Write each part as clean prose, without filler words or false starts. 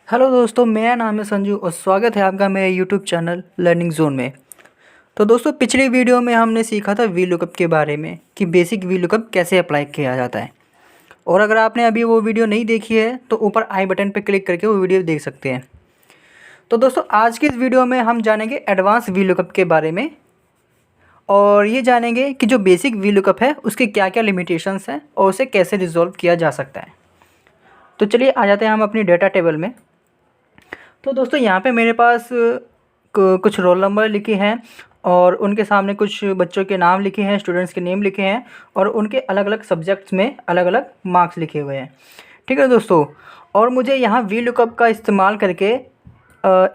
Hello दोस्तों, मेरा नाम है संजू और स्वागत है आपका मेरे यूट्यूब चैनल लर्निंग जोन में। तो दोस्तों, पिछली वीडियो में हमने सीखा था वी लुकअप के बारे में कि बेसिक वी लुकअप कैसे अप्लाई किया जाता है। और अगर आपने अभी वो वीडियो नहीं देखी है तो ऊपर आई बटन पर क्लिक करके वो वीडियो देख सकते हैं। तो दोस्तों, आज की इस वीडियो में हम जानेंगे एडवांस वी लुकअप के बारे में और ये जानेंगे कि जो बेसिक वी लुकअप है उसके क्या क्या लिमिटेशंस हैं और उसे कैसे रिजॉल्व किया जा सकता है। तो चलिए आ जाते हैं हम अपनी डेटा टेबल में। तो दोस्तों, यहाँ पे मेरे पास कुछ रोल नंबर लिखे हैं और उनके सामने कुछ बच्चों के नाम लिखे हैं, स्टूडेंट्स के नेम लिखे हैं और उनके अलग अलग सब्जेक्ट्स में अलग अलग मार्क्स लिखे हुए हैं। ठीक है दोस्तों, और मुझे यहाँ वी लुकअप का इस्तेमाल करके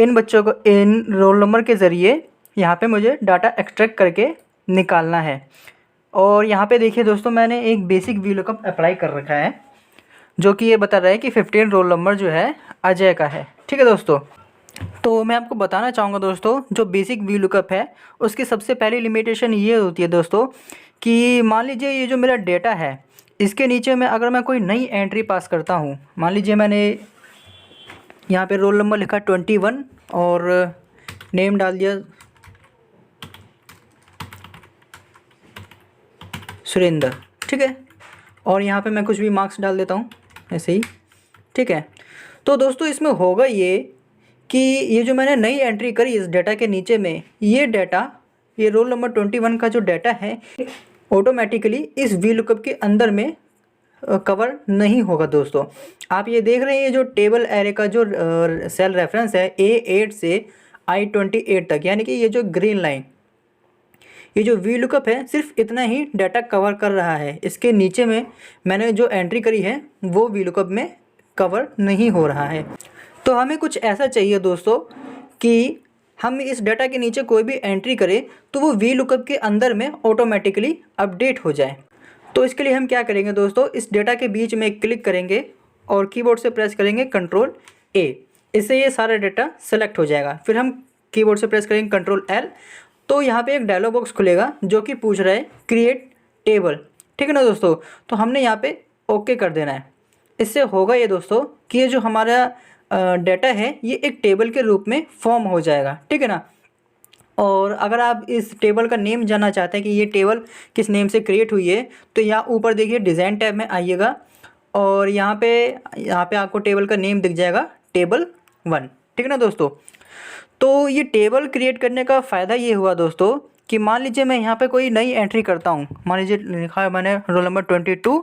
इन बच्चों को इन रोल नंबर के ज़रिए यहाँ पे मुझे डाटा एक्सट्रैक्ट करके निकालना है। और यहाँ पे देखिए दोस्तों, मैंने एक बेसिक वी लुकअप अप्लाई कर रखा है जो कि ये बता रहा है कि 15 रोल नंबर जो है अजय का है। ठीक है दोस्तों, तो मैं आपको बताना चाहूँगा दोस्तों, जो बेसिक वी लुकअप है उसकी सबसे पहली लिमिटेशन ये होती है दोस्तों कि मान लीजिए ये जो मेरा डेटा है इसके नीचे में अगर मैं कोई नई एंट्री पास करता हूँ, मान लीजिए मैंने यहाँ पे रोल नंबर लिखा 21 और नेम डाल दिया सुरेंद्र। ठीक है, और यहाँ पे मैं कुछ भी मार्क्स डाल देता हूँ ऐसे ही। ठीक है, तो दोस्तों इसमें होगा ये कि ये जो मैंने नई एंट्री करी इस डाटा के नीचे में, ये डाटा, ये रोल नंबर 21 का जो डाटा है ऑटोमेटिकली इस वी लुकअप के अंदर में कवर नहीं होगा। दोस्तों आप ये देख रहे हैं, ये जो टेबल एरे का जो सेल रेफरेंस है A8 से I28 तक, यानी कि ये जो ग्रीन लाइन, ये जो वी लुकअप है सिर्फ इतना ही डाटा कवर कर रहा है। इसके नीचे में मैंने जो एंट्री करी है वो वी लुकअप में कवर नहीं हो रहा है। तो हमें कुछ ऐसा चाहिए दोस्तों कि हम इस डाटा के नीचे कोई भी एंट्री करें तो वो वी लुकअप के अंदर में ऑटोमेटिकली अपडेट हो जाए। तो इसके लिए हम क्या करेंगे दोस्तों, इस डाटा के बीच में क्लिक करेंगे और कीबोर्ड से प्रेस करेंगे Ctrl+A। इससे ये सारा डाटा सेलेक्ट हो जाएगा। फिर हम कीबोर्ड से प्रेस करेंगे Ctrl+L। तो यहाँ पे एक डायलॉग बॉक्स खुलेगा जो कि पूछ रहा है क्रिएट टेबल। ठीक है ना दोस्तों, तो हमने यहाँ पे ओके कर देना है। इससे होगा ये दोस्तों कि ये जो हमारा डाटा है ये एक टेबल के रूप में फॉर्म हो जाएगा। ठीक है ना, और अगर आप इस टेबल का नेम जानना चाहते हैं कि ये टेबल किस नेम से क्रिएट हुई है तो यहाँ ऊपर देखिए डिज़ाइन टैब में आइएगा और यहाँ पे आपको टेबल का नेम दिख जाएगा table1। ठीक है ना दोस्तों, तो ये टेबल क्रिएट करने का फ़ायदा ये हुआ दोस्तों कि मान लीजिए मैं यहाँ पे कोई नई एंट्री करता हूँ, मान लीजिए लिखा है मैंने रोल नंबर 22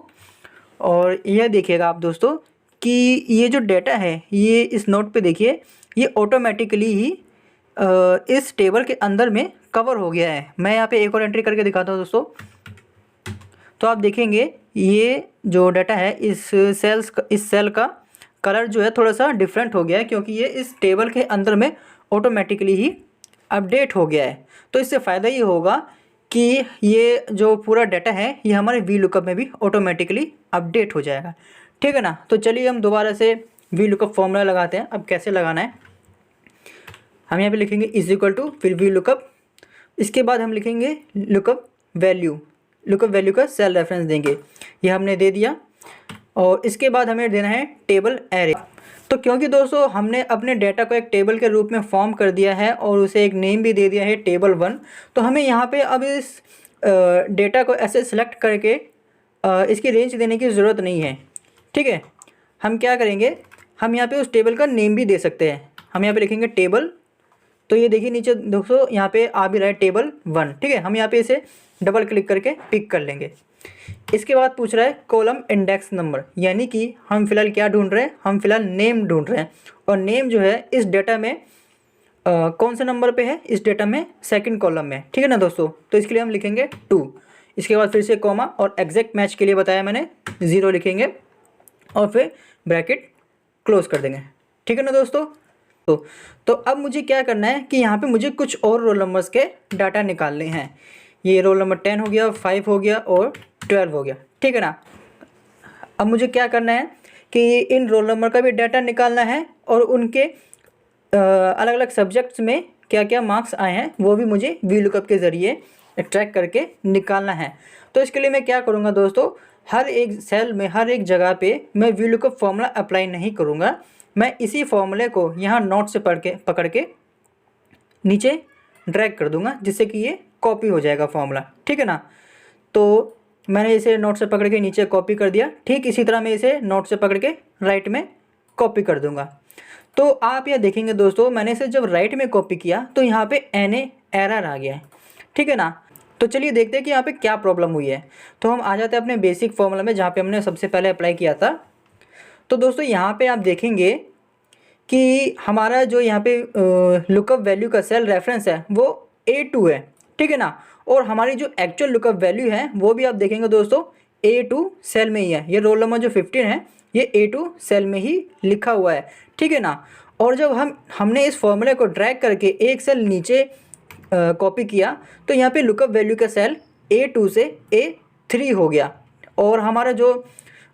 और यह देखिएगा आप दोस्तों कि ये जो डाटा है ये इस नोट पे देखिए ये ऑटोमेटिकली ही इस टेबल के अंदर में कवर हो गया है। मैं यहाँ पे एक और एंट्री करके दिखाता हूँ दोस्तों, तो आप देखेंगे ये जो डाटा है इस सेल का कलर जो है थोड़ा सा डिफरेंट हो गया है क्योंकि ये इस टेबल के अंदर में ऑटोमेटिकली ही अपडेट हो गया है। तो इससे फ़ायदा ये होगा कि ये जो पूरा डाटा है ये हमारे वी लुकअप में भी ऑटोमेटिकली अपडेट हो जाएगा। ठीक है ना, तो चलिए हम दोबारा से वी लुकअप फॉर्मूला लगाते हैं। अब कैसे लगाना है, हम यहाँ पे लिखेंगे इज इक्वल टू फिर वी लुकअप, इसके बाद हम लिखेंगे लुकअप वैल्यू का सेल रेफरेंस देंगे, ये हमने दे दिया। और इसके बाद हमें देना है टेबल एरे। तो क्योंकि दोस्तों हमने अपने डाटा को एक टेबल के रूप में फॉर्म कर दिया है और उसे एक नेम भी दे दिया है table1, तो हमें यहाँ पे अब इस डेटा को ऐसे सेलेक्ट करके इसकी रेंज देने की ज़रूरत नहीं है। ठीक है, हम क्या करेंगे, हम यहाँ पे उस टेबल का नेम भी दे सकते हैं। हम यहाँ पे लिखेंगे टेबल, तो ये देखिए नीचे दोस्तों यहाँ पे आ भी रहा है table1। ठीक है, हम यहाँ पे इसे डबल क्लिक करके पिक कर लेंगे। इसके बाद पूछ रहा है कॉलम इंडेक्स नंबर, यानी कि हम फिलहाल क्या ढूंढ रहे हैं, हम फिलहाल नेम ढूंढ रहे हैं और नेम जो है इस डेटा में कौन से नंबर पे है, इस डेटा में सेकंड कॉलम में। ठीक है ना दोस्तों, तो इसके लिए हम लिखेंगे 2, इसके बाद फिर से कॉमा और एग्जैक्ट मैच के लिए बताया मैंने 0 लिखेंगे और फिर ब्रैकेट क्लोज कर देंगे। ठीक है ना दोस्तों, तो अब मुझे क्या करना है कि यहाँ पे मुझे कुछ और रोल नंबर्स के डाटा निकालने हैं। ये रोल नंबर 10 हो गया, 5 हो गया और 12 हो गया। ठीक है ना, अब मुझे क्या करना है कि इन रोल नंबर का भी डाटा निकालना है और उनके अलग अलग सब्जेक्ट्स में क्या क्या मार्क्स आए हैं वो भी मुझे वी लुकअप के ज़रिए ट्रैक करके निकालना है। तो इसके लिए मैं क्या करूँगा दोस्तों, हर एक सेल में हर एक जगह पे मैं वी लुकअप फॉर्मूला अप्लाई नहीं करूँगा, मैं इसी फॉर्मूले को यहाँ नोट से पकड़ के नीचे ड्रैग कर दूंगा, जिससे कि ये कॉपी हो जाएगा फॉर्मूला, ठीक है ना। तो मैंने इसे नोट से पकड़ के नीचे कॉपी कर दिया। ठीक इसी तरह मैं इसे नोट से पकड़ के राइट में कॉपी कर दूंगा। तो आप यह देखेंगे दोस्तों, मैंने इसे जब राइट में कॉपी किया तो यहाँ पे NA एरर आ गया है, ठीक है ना। तो चलिए देखते हैं कि यहाँ पे क्या प्रॉब्लम हुई है। तो हम आ जाते हैं अपने बेसिक फॉर्मूला में, जहाँ पे हमने सबसे पहले अप्लाई किया था। तो दोस्तों यहाँ पे आप देखेंगे कि हमारा जो यहाँ पे लुकअप वैल्यू का सेल रेफरेंस है वो A2 है, ठीक है ना। और हमारी जो एक्चुअल लुकअप वैल्यू है वो भी आप देखेंगे दोस्तों A2 सेल में ही है। ये रोल नंबर जो 15 है ये A2 सेल में ही लिखा हुआ है, ठीक है ना। और जब हमने इस फॉर्मूले को ड्रैग करके एक सेल नीचे कॉपी किया तो यहाँ पे लुकअप वैल्यू का सेल A2 से A3 हो गया, और हमारा जो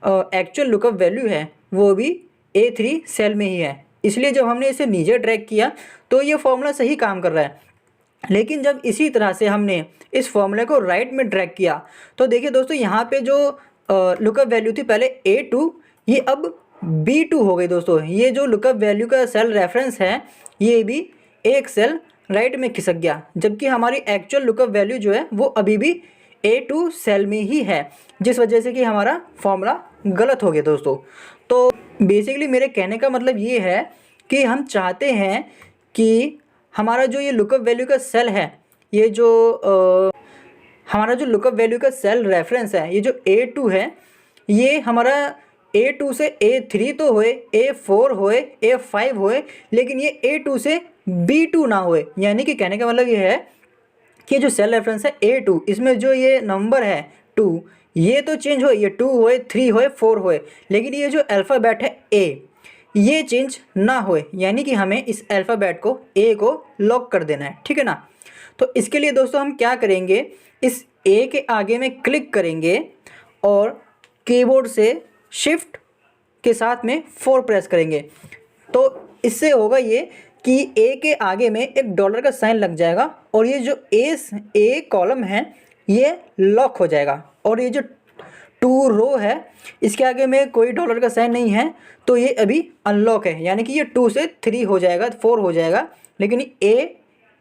एक्चुअल लुकअप वैल्यू है वो भी A3 सेल में ही है। इसलिए जब हमने इसे नीचे ड्रैग किया तो ये फॉर्मूला सही काम कर रहा है। लेकिन जब इसी तरह से हमने इस फॉर्मूले को राइट में ड्रैग किया तो देखिए दोस्तों यहाँ पे जो लुकअप वैल्यू थी पहले A2, ये अब B2 हो गई दोस्तों। ये जो लुकअप वैल्यू का सेल रेफरेंस है ये भी एक सेल राइट में खिसक गया, जबकि हमारी एक्चुअल लुकअप वैल्यू जो है वो अभी भी A2 सेल में ही है, जिस वजह से कि हमारा फॉर्मूला गलत हो गया दोस्तों। तो बेसिकली मेरे कहने का मतलब ये है कि हम चाहते हैं कि हमारा जो ये लुकअप वैल्यू का सेल है, ये जो हमारा जो लुकअप वैल्यू का सेल रेफरेंस है, ये जो A2 है, ये हमारा A2 से A3 तो होए, A4 होए, A5 होए, लेकिन ये A2 से B2 ना होए। यानी कि कहने का मतलब ये है कि जो सेल रेफरेंस है A2, इसमें जो ये नंबर है 2, ये तो चेंज हो, ये 2 होए, 3 होए, 4 होए, लेकिन ये जो अल्फ़ाबेट है A, ये चेंज ना होए। यानी कि हमें इस अल्फ़ाबेट को A को लॉक कर देना है, ठीक है ना। तो इसके लिए दोस्तों हम क्या करेंगे, इस A के आगे में क्लिक करेंगे और कीबोर्ड से शिफ्ट के साथ में 4 प्रेस करेंगे। तो इससे होगा ये कि A के आगे में एक डॉलर का साइन लग जाएगा, और ये जो A कॉलम है ये लॉक हो जाएगा, और ये जो 2 रो है इसके आगे में कोई डॉलर का साइन नहीं है, तो ये अभी अनलॉक है। यानी कि ये 2 से 3 हो जाएगा, 4 हो जाएगा, लेकिन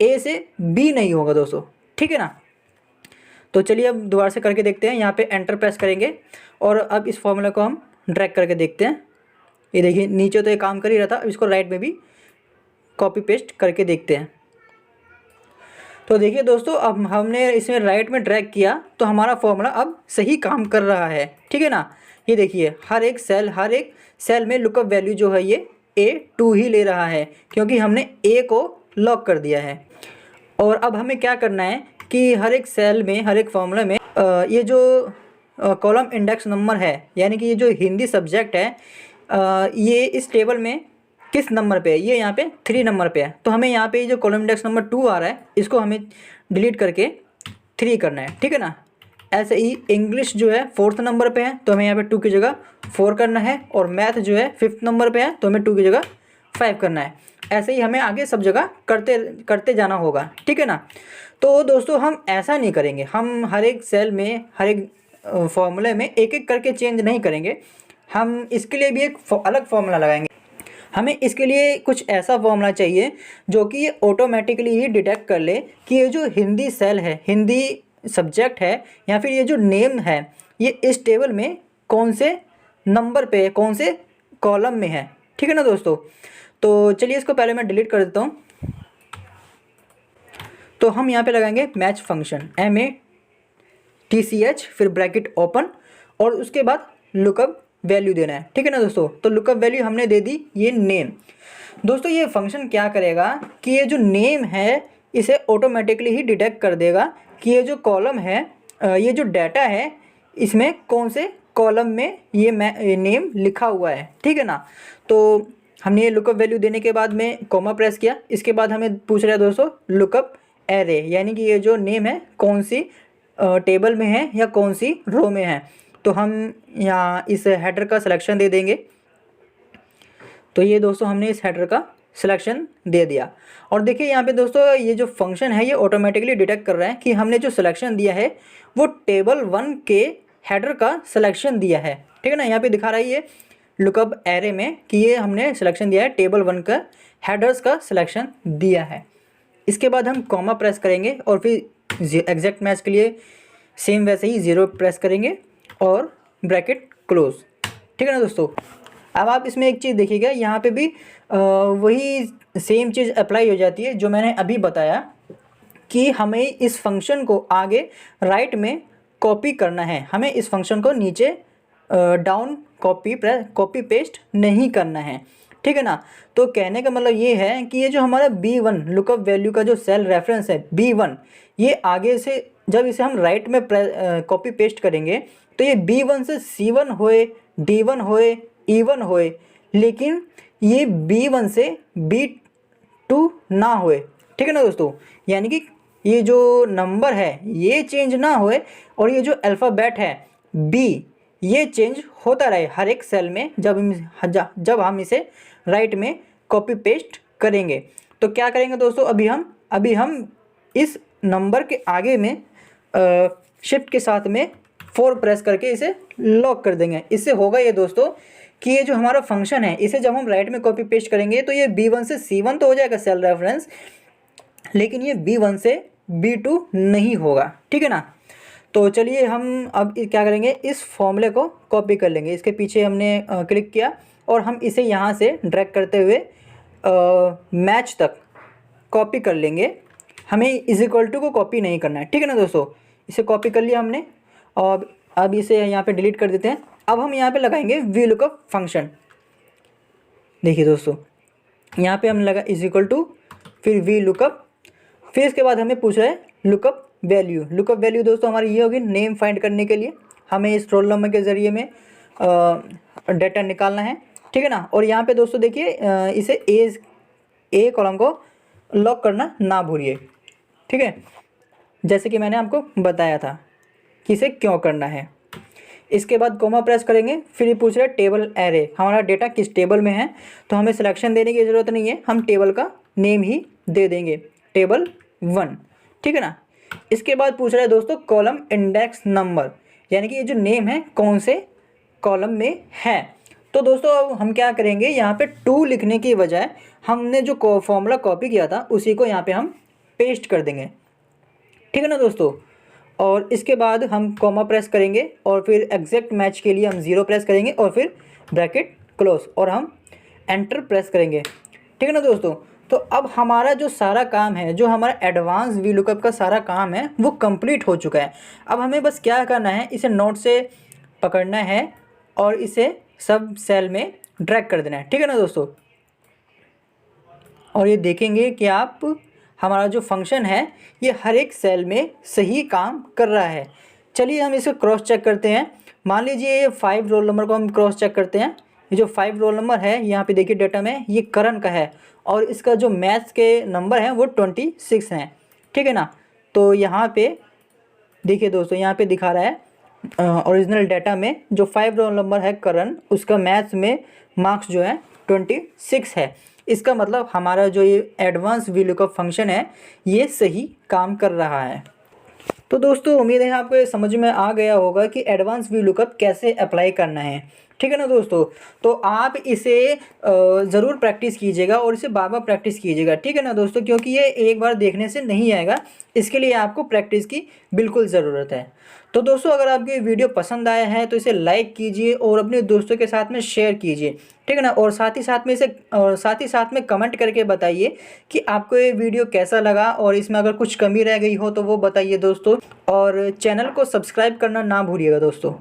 A से B नहीं होगा दोस्तों, ठीक है ना। तो चलिए अब दोबारा से करके देखते हैं। यहाँ पे एंटर प्रेस करेंगे और अब इस फॉर्मूला को हम ड्रैग करके देखते हैं। ये देखिए नीचे तो ये काम कर ही रहा था, अब इसको राइट में भी कॉपी पेस्ट करके देखते हैं। तो देखिए दोस्तों, अब हमने इसमें राइट में ड्रैग किया तो हमारा फॉर्मूला अब सही काम कर रहा है, ठीक है ना। ये देखिए हर एक सेल में लुकअप वैल्यू जो है ये A2 ही ले रहा है, क्योंकि हमने A को लॉक कर दिया है। और अब हमें क्या करना है कि हर एक सेल में, हर एक फॉर्मूला में ये जो कॉलम इंडेक्स नंबर है, यानी कि ये जो हिंदी सब्जेक्ट है, ये इस टेबल में किस नंबर पे है, ये यहाँ पे 3 नंबर पे है। तो हमें यहाँ पे जो कॉलम इंडेक्स नंबर 2 आ रहा है इसको हमें डिलीट करके 3 करना है, ठीक है ना। ऐसे ही इंग्लिश जो है 4th नंबर पे है, तो हमें यहाँ पे 2 की जगह 4 करना है, और मैथ जो है 5th नंबर पे है, तो हमें 2 की जगह 5 करना है। ऐसे ही हमें आगे सब जगह करते जाना होगा, ठीक है ना। तो दोस्तों हम ऐसा नहीं करेंगे, हम हर एक सेल में, हर एक फॉर्मूले में एक एक करके चेंज नहीं करेंगे। हम इसके लिए भी एक अलग फॉर्मूला लगाएंगे। हमें इसके लिए कुछ ऐसा फॉर्मूला चाहिए जो कि ये ऑटोमेटिकली ही डिटेक्ट कर ले कि ये जो हिंदी सेल है, हिंदी सब्जेक्ट है, या फिर ये जो नेम है, ये इस टेबल में कौन से नंबर पे है, कौन से कॉलम में है, ठीक है ना दोस्तों। तो चलिए इसको पहले मैं डिलीट कर देता हूँ। तो हम यहाँ पे लगाएंगे मैच फंक्शन, MATCH, फिर ब्रैकेट ओपन, और उसके बाद लुकअप वैल्यू देना है, ठीक है ना दोस्तों। तो लुकअप वैल्यू हमने दे दी ये नेम। दोस्तों ये फंक्शन क्या करेगा कि ये जो नेम है इसे ऑटोमेटिकली ही डिटेक्ट कर देगा कि ये जो कॉलम है, ये जो डाटा है, इसमें कौन से कॉलम में ये नेम लिखा हुआ है, ठीक है ना। तो हमने ये लुकअप वैल्यू देने के बाद में कॉमा प्रेस किया। इसके बाद हमें पूछ रहा है दोस्तों लुकअप एरे, यानी कि ये जो नेम है कौन सी टेबल में है या कौन सी रो में है। तो हम यहाँ इस हेडर का सिलेक्शन दे देंगे। तो ये दोस्तों हमने इस हेडर का सिलेक्शन दे दिया, और देखिए यहाँ पे दोस्तों ये जो फंक्शन है ये ऑटोमेटिकली डिटेक्ट कर रहा है कि हमने जो सिलेक्शन दिया है वो टेबल 1 के हेडर का सिलेक्शन दिया है, ठीक है ना। यहाँ पे दिखा रहा है ये लुकअप एरे में कि ये हमने सिलेक्शन दिया है टेबल 1 का हेडर्स का सिलेक्शन दिया है। इसके बाद हम कॉमा प्रेस करेंगे और फिर एग्जैक्ट मैच के लिए सेम वैसे ही 0 प्रेस करेंगे और ब्रैकेट क्लोज। ठीक है ना दोस्तों। अब आप इसमें एक चीज़ देखिएगा, यहाँ पे भी वही सेम चीज़ अप्लाई हो जाती है जो मैंने अभी बताया कि हमें इस फंक्शन को आगे राइट में कॉपी करना है, हमें इस फंक्शन को नीचे डाउन कॉपी पेस्ट नहीं करना है। ठीक है ना। तो कहने का मतलब ये है कि ये जो हमारा B1 लुकअप वैल्यू का जो सेल रेफरेंस है B1, ये आगे से जब इसे हम राइट में कॉपी पेस्ट करेंगे तो ये B1 से C1 होए, D1 होए, E1 होए, लेकिन ये B1 से B2 ना होए। ठीक है ना दोस्तों। यानी कि ये जो नंबर है ये चेंज ना होए और ये जो अल्फ़ाबेट है B ये चेंज होता रहे हर एक सेल में जब हम इसे राइट में कॉपी पेस्ट करेंगे। तो क्या करेंगे दोस्तों, अभी हम इस नंबर के आगे में शिफ्ट के साथ में 4 प्रेस करके इसे लॉक कर देंगे। इससे होगा ये दोस्तों कि ये जो हमारा फंक्शन है इसे जब हम राइट में कॉपी पेस्ट करेंगे तो ये B1 से C1 तो हो जाएगा सेल रेफरेंस, लेकिन ये B1 से B2 नहीं होगा। ठीक है ना। तो चलिए हम अब क्या करेंगे, इस फॉर्मूले को कॉपी कर लेंगे। इसके पीछे हमने क्लिक किया और हम इसे यहाँ से ड्रैग करते हुए मैच तक कॉपी कर लेंगे। हमें इज इक्वल टू को कॉपी नहीं करना है। ठीक है ना दोस्तों। इसे कॉपी कर लिया हमने और अब इसे यहाँ पे डिलीट कर देते हैं। अब हम यहाँ पे लगाएंगे VLOOKUP फंक्शन। देखिए दोस्तों, यहाँ पे हम लगा इज इक्वल टू फिर VLOOKUP, फिर इसके बाद हमें पूछ रहा है लुकअप वैल्यू। लुकअप वैल्यू दोस्तों हमारी ये होगी नेम फाइंड करने के लिए हमें इस रोल नंबर के ज़रिए में डेटा निकालना है। ठीक है ना। और यहाँ पे दोस्तों देखिए इसे ए कॉलम को लॉक करना ना भूलिए। ठीक है, जैसे कि मैंने आपको बताया था कि इसे क्यों करना है। इसके बाद कोमा प्रेस करेंगे, फिर ये पूछ रहा है टेबल एरे, हमारा डेटा किस टेबल में है। तो हमें सिलेक्शन देने की ज़रूरत नहीं है, हम टेबल का नेम ही दे देंगे टेबल 1। ठीक है ना। इसके बाद पूछ रहा है दोस्तों कॉलम इंडेक्स नंबर, यानी कि ये जो नेम है कौन से कॉलम में है। तो दोस्तों अब हम क्या करेंगे, यहाँ पे 2 लिखने की बजाय हमने जो फॉर्मूला कॉपी किया था उसी को यहाँ पे हम पेस्ट कर देंगे। ठीक है ना दोस्तों। और इसके बाद हम कॉमा प्रेस करेंगे और फिर एग्जैक्ट मैच के लिए हम 0 प्रेस करेंगे और फिर ब्रैकेट क्लोज और हम एंटर प्रेस करेंगे। ठीक है ना दोस्तों। तो अब हमारा जो सारा काम है, जो हमारा एडवांस VLOOKUP का सारा काम है वो कंप्लीट हो चुका है। अब हमें बस क्या करना है, इसे नोट से पकड़ना है और इसे सब सेल में ड्रैग कर देना है। ठीक है ना दोस्तों। और ये देखेंगे कि आप हमारा जो फंक्शन है ये हर एक सेल में सही काम कर रहा है। चलिए हम इसे क्रॉस चेक करते हैं। मान लीजिए ये 5 रोल नंबर को हम क्रॉस चेक करते हैं। ये जो 5 रोल नंबर है यहाँ पे देखिए डेटा में ये करण का है और इसका जो मैथ्स के नंबर हैं वो 26 हैं। ठीक है ना। तो यहाँ पे देखिए दोस्तों, यहाँ पे दिखा रहा है ओरिजिनल डेटा में जो 5 रोल नंबर है करण, उसका मैथ्स में मार्क्स जो है 26 है। इसका मतलब हमारा जो ये एडवांस VLOOKUP फंक्शन है ये सही काम कर रहा है। तो दोस्तों उम्मीद है आपको ये समझ में आ गया होगा कि एडवांस VLOOKUP कैसे अप्लाई करना है। ठीक है ना दोस्तों। तो आप इसे ज़रूर प्रैक्टिस कीजिएगा और इसे बार बार प्रैक्टिस कीजिएगा। ठीक है ना दोस्तों, क्योंकि ये एक बार देखने से नहीं आएगा, इसके लिए आपको प्रैक्टिस की बिल्कुल ज़रूरत है। तो दोस्तों अगर आपको ये वीडियो पसंद आया है तो इसे लाइक कीजिए और अपने दोस्तों के साथ में शेयर कीजिए। ठीक है ना। और साथ ही साथ में कमेंट करके बताइए कि आपको ये वीडियो कैसा लगा और इसमें अगर कुछ कमी रह गई हो तो वो बताइए दोस्तों। और चैनल को सब्सक्राइब करना ना भूलिएगा दोस्तों।